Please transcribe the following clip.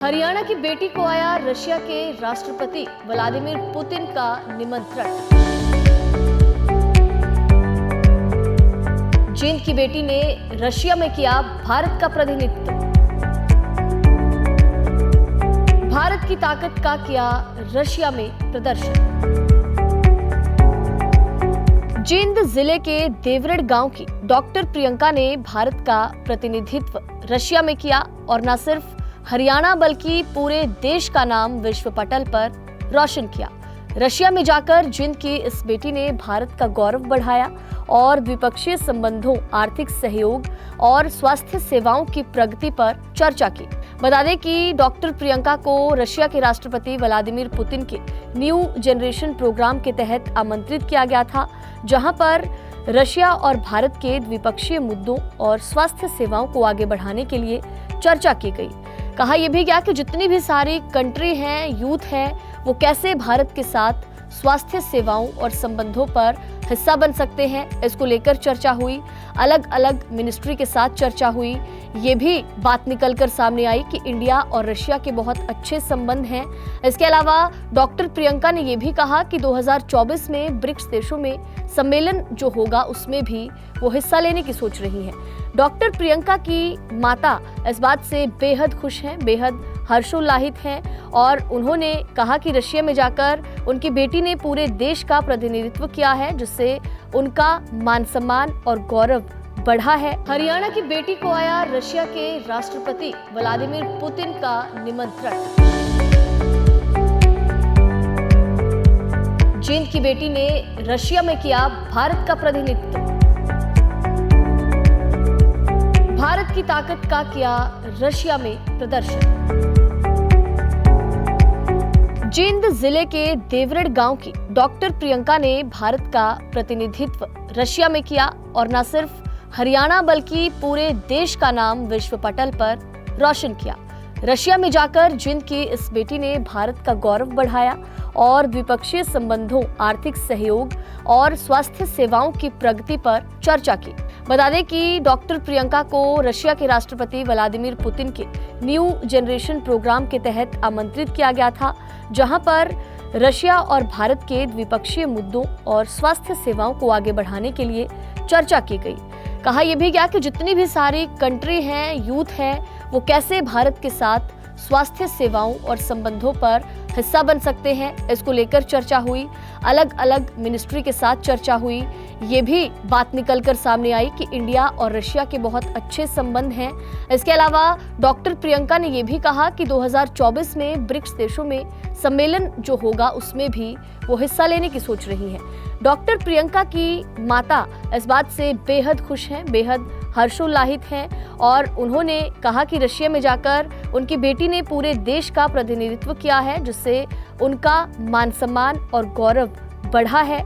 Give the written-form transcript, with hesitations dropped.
हरियाणा की बेटी को आया रशिया के राष्ट्रपति व्लादिमीर पुतिन का निमंत्रण। चीन की बेटी ने रशिया में किया भारत का प्रतिनिधित्व। भारत की ताकत का किया रशिया में प्रदर्शन। जींद जिले के देवरड़ गांव की डॉक्टर प्रियंका ने भारत का प्रतिनिधित्व रशिया में किया और न सिर्फ हरियाणा बल्कि पूरे देश का नाम विश्व पटल पर रोशन किया। रशिया में जाकर जींद की इस बेटी ने भारत का गौरव बढ़ाया और द्विपक्षीय संबंधों, आर्थिक सहयोग और स्वास्थ्य सेवाओं की प्रगति पर चर्चा की। बता दें कि डॉक्टर प्रियंका को रशिया के राष्ट्रपति व्लादिमीर पुतिन के न्यू जनरेशन प्रोग्राम के तहत आमंत्रित किया गया था, जहां पर रशिया और भारत के द्विपक्षीय मुद्दों और स्वास्थ्य सेवाओं को आगे बढ़ाने के लिए चर्चा की गई। कहा यह भी गया कि जितनी भी सारी कंट्री हैं, यूथ है, वो कैसे भारत के साथ स्वास्थ्य सेवाओं और संबंधों पर हिस्सा बन सकते हैं, इसको लेकर चर्चा हुई। अलग अलग मिनिस्ट्री के साथ चर्चा हुई। ये भी बात निकलकर सामने आई कि इंडिया और रशिया के बहुत अच्छे संबंध हैं। इसके अलावा डॉक्टर प्रियंका ने यह भी कहा कि 2024 में ब्रिक्स देशों में सम्मेलन जो होगा उसमें भी वो हिस्सा लेने की सोच रही हैं। डॉक्टर प्रियंका की माता इस बात से बेहद खुश हैं, बेहद हर्षोल्लाहित हैं और उन्होंने कहा कि रशिया में जाकर उनकी बेटी ने पूरे देश का प्रतिनिधित्व किया है, जिससे उनका मान सम्मान और गौरव बढ़ा है। हरियाणा की बेटी को आया रशिया के राष्ट्रपति व्लादिमीर पुतिन का निमंत्रण। जींद की बेटी ने रशिया में किया भारत का प्रतिनिधित्व। भारत की ताकत का किया रशिया में प्रदर्शन। जींद जिले के देवरड़ गांव की डॉक्टर प्रियंका ने भारत का प्रतिनिधित्व रशिया में किया और न सिर्फ हरियाणा बल्कि पूरे देश का नाम विश्व पटल पर रोशन किया। रशिया में जाकर जींद की इस बेटी ने भारत का गौरव बढ़ाया और द्विपक्षीय संबंधों, आर्थिक सहयोग और स्वास्थ्य सेवाओं की प्रगति पर चर्चा की। बता दें कि डॉक्टर प्रियंका को रशिया के राष्ट्रपति व्लादिमीर पुतिन के न्यू जनरेशन प्रोग्राम के तहत आमंत्रित किया गया था, जहां पर रशिया और भारत के द्विपक्षीय मुद्दों और स्वास्थ्य सेवाओं को आगे बढ़ाने के लिए चर्चा की गई। कहा यह भी गया कि जितनी भी सारी कंट्री हैं, यूथ है, वो कैसे भारत के साथ स्वास्थ्य सेवाओं और संबंधों पर हिस्सा बन सकते हैं, इसको लेकर चर्चा हुई। अलग अलग मिनिस्ट्री के साथ चर्चा हुई। ये भी बात निकलकर सामने आई कि इंडिया और रशिया के बहुत अच्छे संबंध हैं। इसके अलावा डॉक्टर प्रियंका ने यह भी कहा कि 2024 में ब्रिक्स देशों में सम्मेलन जो होगा उसमें भी वो हिस्सा लेने की सोच रही हैं। डॉक्टर प्रियंका की माता इस बात से बेहद खुश हैं, बेहद हर्षोल्लाहित हैं और उन्होंने कहा कि रशिया में जाकर उनकी बेटी ने पूरे देश का प्रतिनिधित्व किया है, जिससे उनका मान सम्मान और गौरव बढ़ा है।